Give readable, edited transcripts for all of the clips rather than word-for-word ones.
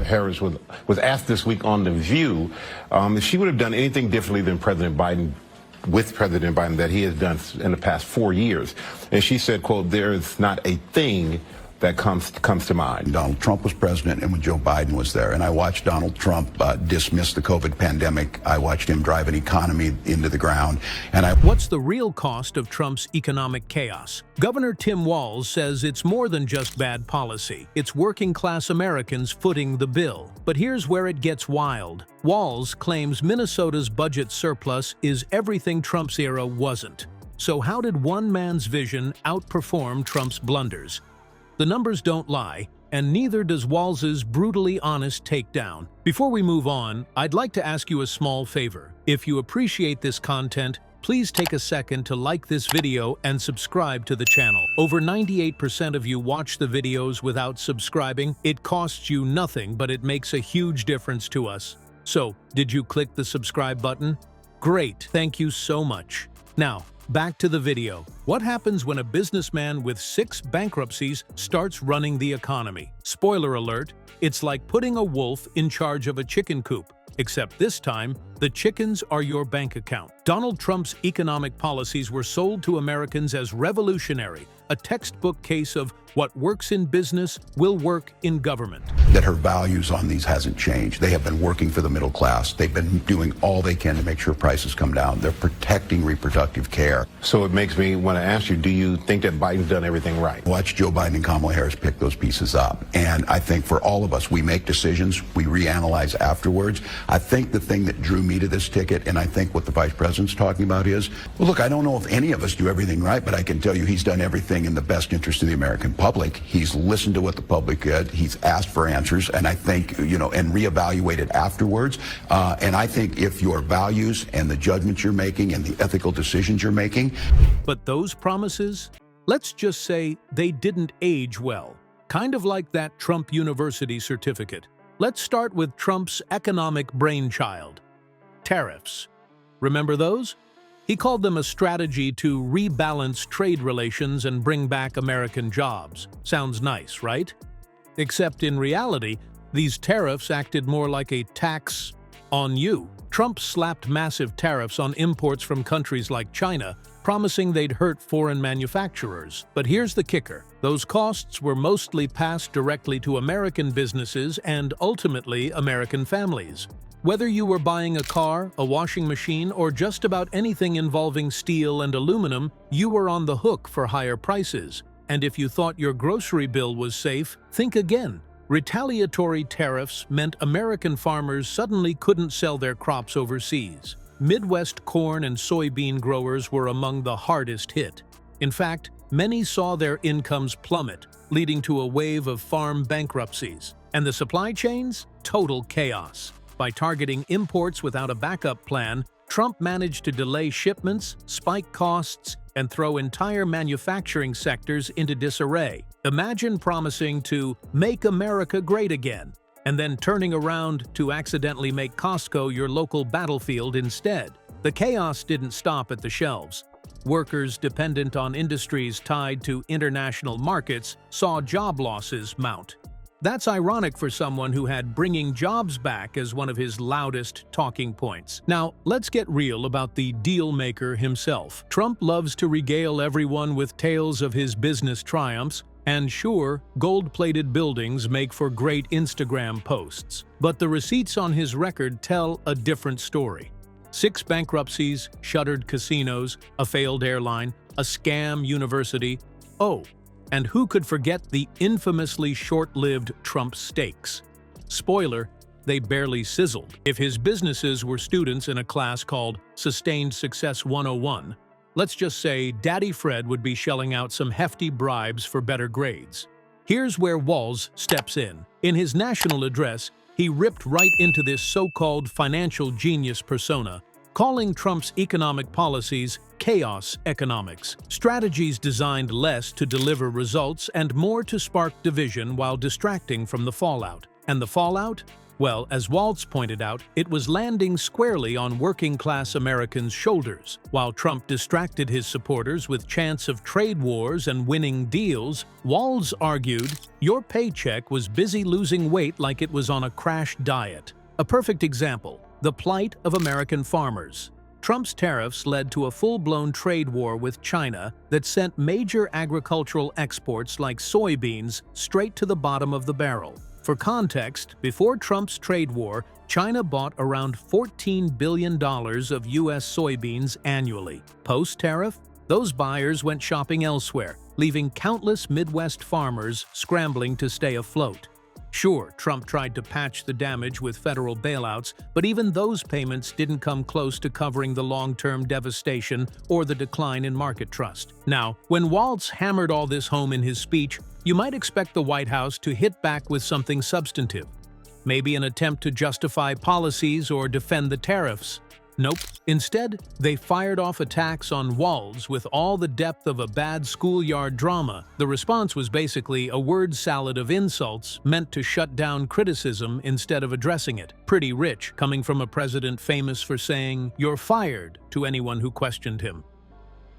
Harris was asked this week on The View if she would have done anything differently than President Biden that he has done in the past 4 years. And she said, quote, "There is not a thing that comes to mind." Donald Trump was president and when Joe Biden was there. And I watched Donald Trump dismiss the COVID pandemic. I watched him drive an economy into the ground. What's the real cost of Trump's economic chaos? Governor Tim Walz says it's more than just bad policy. It's working-class Americans footing the bill. But here's where it gets wild. Walz claims Minnesota's budget surplus is everything Trump's era wasn't. So how did one man's vision outperform Trump's blunders? The numbers don't lie, and neither does Walz's brutally honest takedown. Before we move on, I'd like to ask you a small favor. If you appreciate this content, please take a second to like this video and subscribe to the channel. Over 98% of you watch the videos without subscribing. It costs you nothing, but it makes a huge difference to us. So, did you click the subscribe button? Great, thank you so much. Now, back to the video. What happens when a businessman with 6 bankruptcies starts running the economy? Spoiler alert, it's like putting a wolf in charge of a chicken coop. Except this time, the chickens are your bank account. Donald Trump's economic policies were sold to Americans as revolutionary, a textbook case of what works in business will work in government. That her values on these hasn't changed. They have been working for the middle class. They've been doing all they can to make sure prices come down. They're protecting reproductive care. So it makes me want to ask you, do you think that Biden's done everything right? Watch Joe Biden and Kamala Harris pick those pieces up. And I think for all of us, we make decisions, we reanalyze afterwards. I think the thing that drew me to this ticket, and I think what the vice president's talking about is, well, look, I don't know if any of us do everything right, but I can tell you he's done everything in the best interest of the American public. He's listened to what the public did. He's asked for answers, and I think, and reevaluated afterwards. And I think if your values and the judgments you're making and the ethical decisions you're making. But those promises, let's just say they didn't age well. Kind of like that Trump University certificate. Let's start with Trump's economic brainchild, tariffs. Remember those? He called them a strategy to rebalance trade relations and bring back American jobs. Sounds nice, right? Except in reality, these tariffs acted more like a tax on you. Trump slapped massive tariffs on imports from countries like China, promising they'd hurt foreign manufacturers. But here's the kicker. Those costs were mostly passed directly to American businesses and ultimately American families. Whether you were buying a car, a washing machine, or just about anything involving steel and aluminum, you were on the hook for higher prices. And if you thought your grocery bill was safe, think again. Retaliatory tariffs meant American farmers suddenly couldn't sell their crops overseas. Midwest corn and soybean growers were among the hardest hit. In fact, many saw their incomes plummet, leading to a wave of farm bankruptcies. And the supply chains? Total chaos. By targeting imports without a backup plan, Trump managed to delay shipments, spike costs, and throw entire manufacturing sectors into disarray. Imagine promising to make America great again, and then turning around to accidentally make Costco your local battlefield instead. The chaos didn't stop at the shelves. Workers dependent on industries tied to international markets saw job losses mount. That's ironic for someone who had bringing jobs back as one of his loudest talking points. Now, let's get real about the deal maker himself. Trump loves to regale everyone with tales of his business triumphs, and sure, gold-plated buildings make for great Instagram posts. But the receipts on his record tell a different story. 6 bankruptcies, shuttered casinos, a failed airline, a scam university. Oh, and who could forget the infamously short-lived Trump steaks? Spoiler, they barely sizzled. If his businesses were students in a class called Sustained Success 101, let's just say Daddy Fred would be shelling out some hefty bribes for better grades. Here's where Walz steps in. In his national address, he ripped right into this so-called financial genius persona, calling Trump's economic policies chaos economics, strategies designed less to deliver results and more to spark division while distracting from the fallout. And the fallout? Well, as Walz pointed out, it was landing squarely on working-class Americans' shoulders. While Trump distracted his supporters with chants of trade wars and winning deals, Walz argued, "Your paycheck was busy losing weight like it was on a crash diet." A perfect example, the plight of American farmers. Trump's tariffs led to a full-blown trade war with China that sent major agricultural exports like soybeans straight to the bottom of the barrel. For context, before Trump's trade war, China bought around $14 billion of U.S. soybeans annually. Post-tariff, those buyers went shopping elsewhere, leaving countless Midwest farmers scrambling to stay afloat. Sure, Trump tried to patch the damage with federal bailouts, but even those payments didn't come close to covering the long-term devastation or the decline in market trust. Now, when Walz hammered all this home in his speech, you might expect the White House to hit back with something substantive. Maybe an attempt to justify policies or defend the tariffs. Nope. Instead, they fired off attacks on Walz with all the depth of a bad schoolyard drama. The response was basically a word salad of insults meant to shut down criticism instead of addressing it. Pretty rich, coming from a president famous for saying, "You're fired," to anyone who questioned him.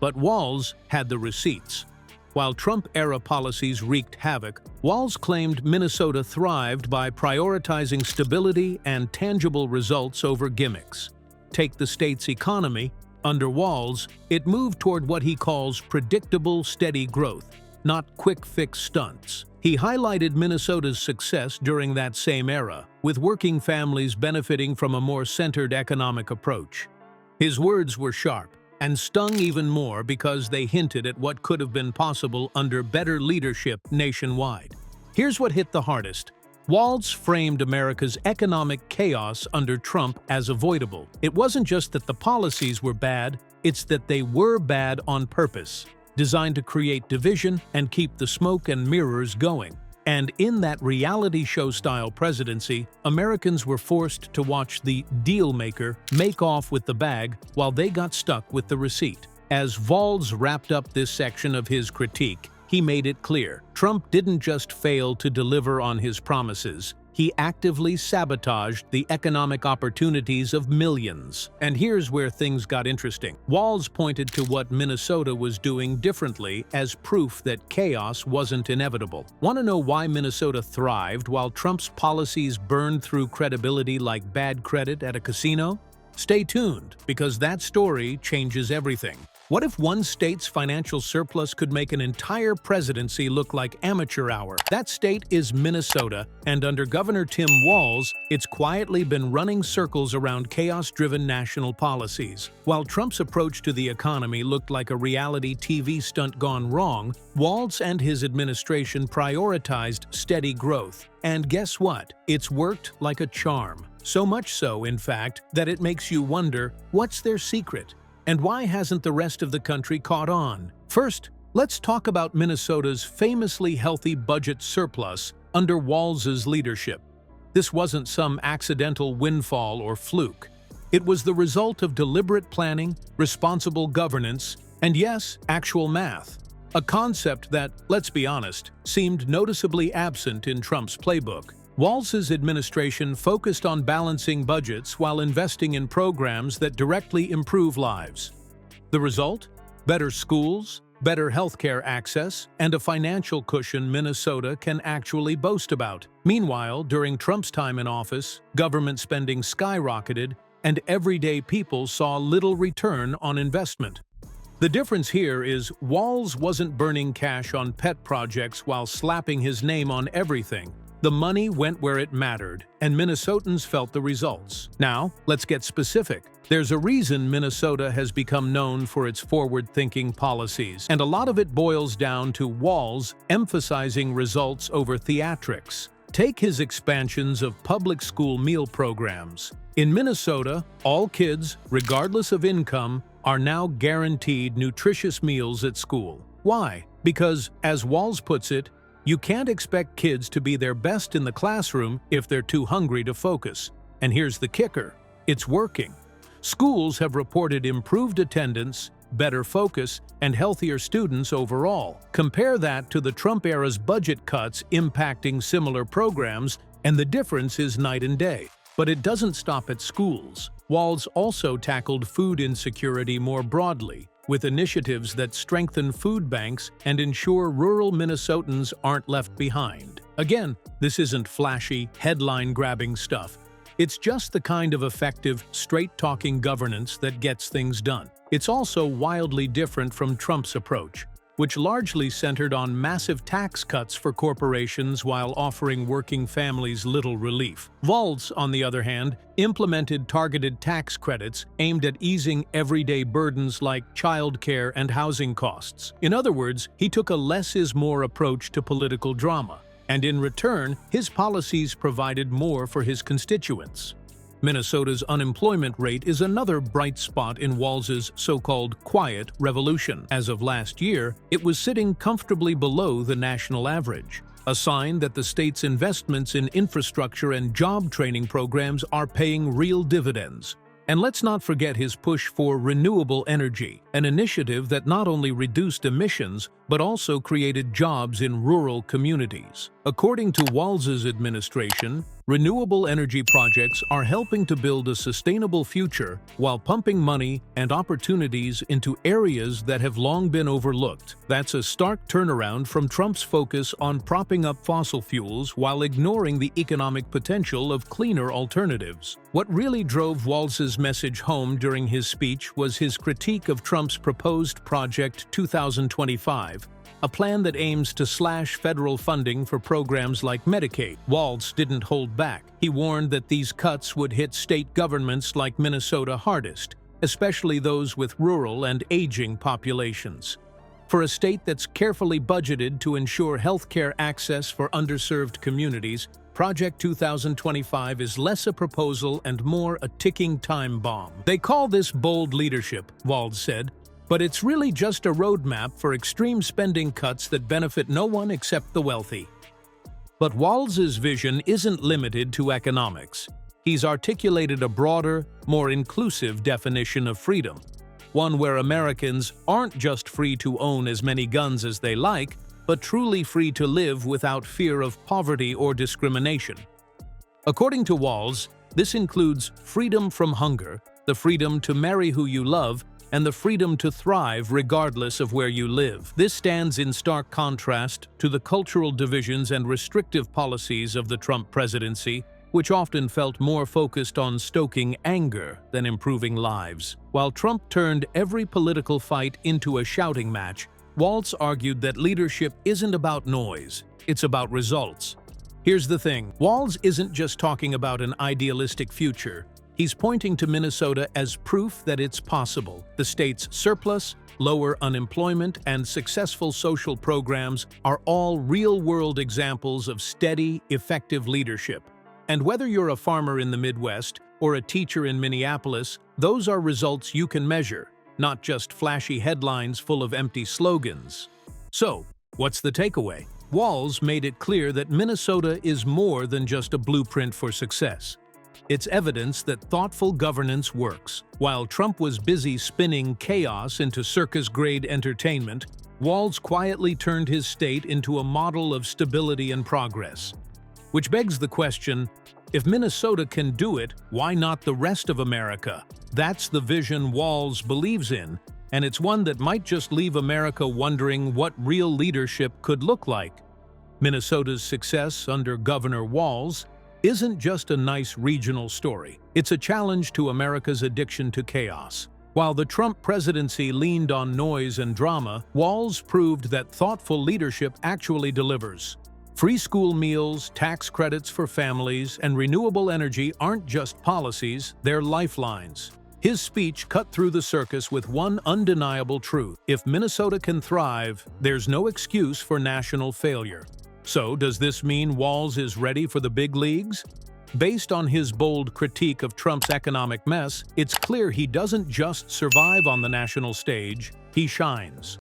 But Walz had the receipts. While Trump-era policies wreaked havoc, Walz claimed Minnesota thrived by prioritizing stability and tangible results over gimmicks. Take the state's economy. Under Walz, it moved toward what he calls predictable, steady growth, not quick-fix stunts. He highlighted Minnesota's success during that same era, with working families benefiting from a more centered economic approach. His words were sharp and stung even more because they hinted at what could have been possible under better leadership nationwide. Here's what hit the hardest. Walz framed America's economic chaos under Trump as avoidable. It wasn't just that the policies were bad, it's that they were bad on purpose, designed to create division and keep the smoke and mirrors going. And in that reality show-style presidency, Americans were forced to watch the deal-maker make off with the bag while they got stuck with the receipt. As Walz wrapped up this section of his critique, he made it clear, Trump didn't just fail to deliver on his promises, he actively sabotaged the economic opportunities of millions. And here's where things got interesting. Walz pointed to what Minnesota was doing differently as proof that chaos wasn't inevitable. Want to know why Minnesota thrived while Trump's policies burned through credibility like bad credit at a casino? Stay tuned, because that story changes everything. What if one state's financial surplus could make an entire presidency look like amateur hour? That state is Minnesota, and under Governor Tim Walz, it's quietly been running circles around chaos-driven national policies. While Trump's approach to the economy looked like a reality TV stunt gone wrong, Walz and his administration prioritized steady growth. And guess what? It's worked like a charm. So much so, in fact, that it makes you wonder, what's their secret? And why hasn't the rest of the country caught on? First, let's talk about Minnesota's famously healthy budget surplus under Walz's leadership. This wasn't some accidental windfall or fluke. It was the result of deliberate planning, responsible governance, and yes, actual math. A concept that, let's be honest, seemed noticeably absent in Trump's playbook. Walz's administration focused on balancing budgets while investing in programs that directly improve lives. The result? Better schools, better healthcare access, and a financial cushion Minnesota can actually boast about. Meanwhile, during Trump's time in office, government spending skyrocketed, and everyday people saw little return on investment. The difference here is Walz wasn't burning cash on pet projects while slapping his name on everything. The money went where it mattered, and Minnesotans felt the results. Now, let's get specific. There's a reason Minnesota has become known for its forward-thinking policies, and a lot of it boils down to Walz emphasizing results over theatrics. Take his expansions of public school meal programs. In Minnesota, all kids, regardless of income, are now guaranteed nutritious meals at school. Why? Because, as Walz puts it, you can't expect kids to be their best in the classroom if they're too hungry to focus. And here's the kicker. It's working. Schools have reported improved attendance, better focus, and healthier students overall. Compare that to the Trump era's budget cuts impacting similar programs, And the difference is night and day. But it doesn't stop at schools. Walz also tackled food insecurity more broadly, with initiatives that strengthen food banks and ensure rural Minnesotans aren't left behind. Again, this isn't flashy, headline-grabbing stuff. It's just the kind of effective, straight-talking governance that gets things done. It's also wildly different from Trump's approach, which largely centered on massive tax cuts for corporations while offering working families little relief. Walz, on the other hand, implemented targeted tax credits aimed at easing everyday burdens like childcare and housing costs. In other words, he took a less is more approach to political drama, and in return, his policies provided more for his constituents. Minnesota's unemployment rate is another bright spot in Walz's so-called quiet revolution. As of last year, it was sitting comfortably below the national average, a sign that the state's investments in infrastructure and job training programs are paying real dividends. And let's not forget his push for renewable energy, an initiative that not only reduced emissions, but also created jobs in rural communities. According to Walz's administration, renewable energy projects are helping to build a sustainable future while pumping money and opportunities into areas that have long been overlooked. That's a stark turnaround from Trump's focus on propping up fossil fuels while ignoring the economic potential of cleaner alternatives. What really drove Walz's message home during his speech was his critique of Trump's proposed Project 2025, a plan that aims to slash federal funding for programs like Medicaid. Walz didn't hold back. He warned that these cuts would hit state governments like Minnesota hardest, especially those with rural and aging populations. For a state that's carefully budgeted to ensure healthcare access for underserved communities, Project 2025 is less a proposal and more a ticking time bomb. They call this bold leadership, Walz said, but it's really just a roadmap for extreme spending cuts that benefit no one except the wealthy. But Walz's vision isn't limited to economics. He's articulated a broader, more inclusive definition of freedom, one where Americans aren't just free to own as many guns as they like, but truly free to live without fear of poverty or discrimination. According to Walz, this includes freedom from hunger, the freedom to marry who you love, and the freedom to thrive regardless of where you live. This stands in stark contrast to the cultural divisions and restrictive policies of the Trump presidency, which often felt more focused on stoking anger than improving lives. While Trump turned every political fight into a shouting match, Walz argued that leadership isn't about noise, it's about results. Here's the thing, Walz isn't just talking about an idealistic future. He's pointing to Minnesota as proof that it's possible. The state's surplus, lower unemployment, and successful social programs are all real-world examples of steady, effective leadership. And whether you're a farmer in the Midwest or a teacher in Minneapolis, those are results you can measure, not just flashy headlines full of empty slogans. So, what's the takeaway? Walz made it clear that Minnesota is more than just a blueprint for success. It's evidence that thoughtful governance works. While Trump was busy spinning chaos into circus-grade entertainment, Walz quietly turned his state into a model of stability and progress. Which begs the question, if Minnesota can do it, why not the rest of America? That's the vision Walz believes in, and it's one that might just leave America wondering what real leadership could look like. Minnesota's success under Governor Walz isn't just a nice regional story. It's a challenge to America's addiction to chaos. While the Trump presidency leaned on noise and drama, Walz proved that thoughtful leadership actually delivers. Free school meals, tax credits for families, and renewable energy aren't just policies, they're lifelines. His speech cut through the circus with one undeniable truth. If Minnesota can thrive, there's no excuse for national failure. So, does this mean Walz is ready for the big leagues? Based on his bold critique of Trump's economic mess, it's clear he doesn't just survive on the national stage, he shines.